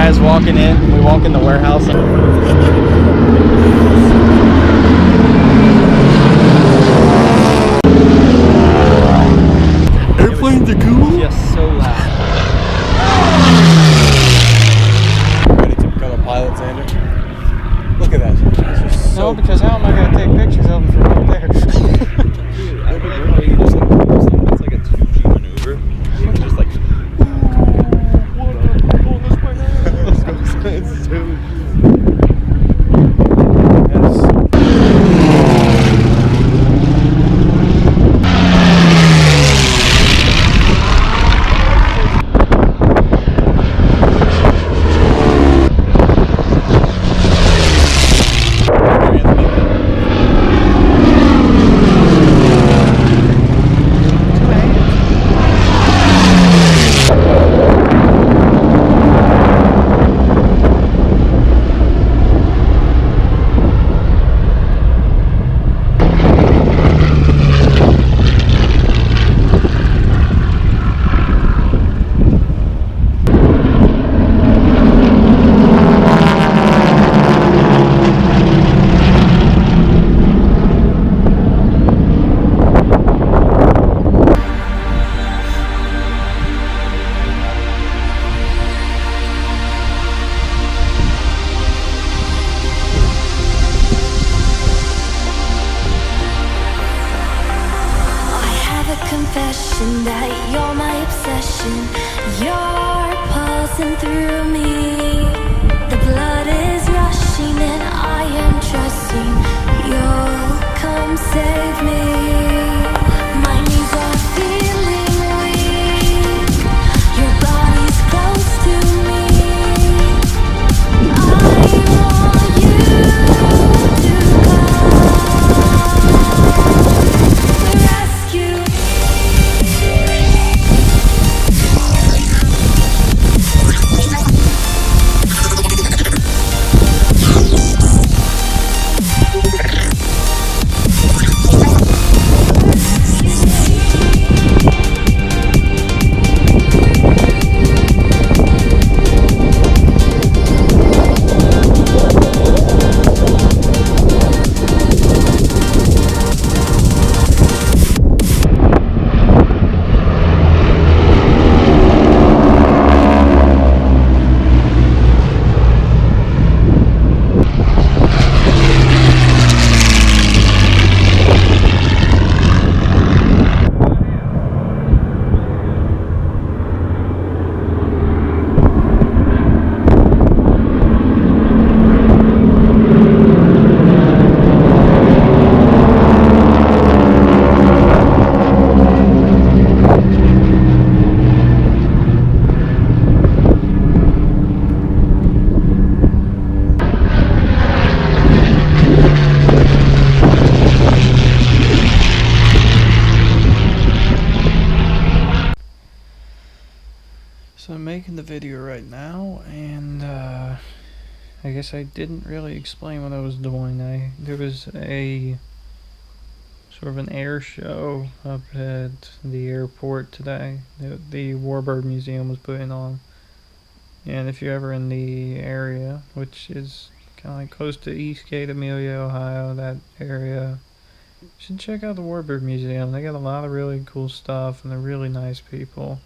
guys walking in. We walk in the warehouse. Airplanes are cool. Just so loud. Ready to become a pilot, Xander? Look at that. This is so No, because how am I going to take pictures of them from up there? Dude, I don't know how you just like use them. That's like a 2G maneuver. You can just like, what up? I'm going this way now. Let's go. It's so confession that you're my obsession. You're pulsing through me. The blood is rushing and I am trusting you'll come save me. My knees are feeling weak. Your body's close to me. I want you to come rescue. So I'm making the video right now, and I guess I didn't really explain what I was doing. There was a sort of an air show up at the airport today. The Warbird Museum was putting on, and if you're ever in the area, which is kind of like close to Eastgate, Amelia, Ohio, that area, you should check out the Warbird Museum. They got a lot of really cool stuff, and they're really nice people.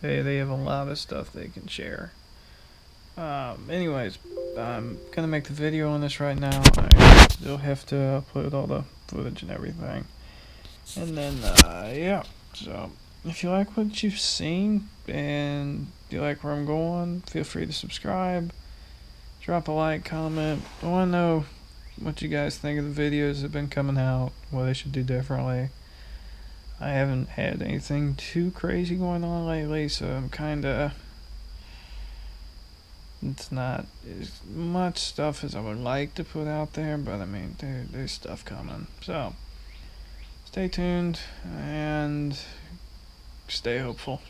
They have a lot of stuff they can share. Anyways, I'm gonna make the video on this right now. I still have to upload all the footage and everything. And then, yeah. So, if you like what you've seen and you like where I'm going, feel free to subscribe. Drop a like, comment. I want to know what you guys think of the videos that have been coming out, what I should do differently. I haven't had anything too crazy going on lately, so I'm kinda... It's not as much stuff as I would like to put out there, but I mean, there's stuff coming. So, stay tuned and stay hopeful.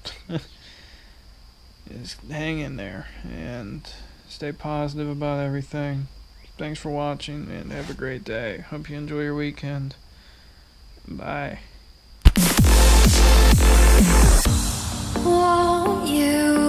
Just hang in there and stay positive about everything. Thanks for watching and have a great day. Hope you enjoy your weekend. Bye. Won't you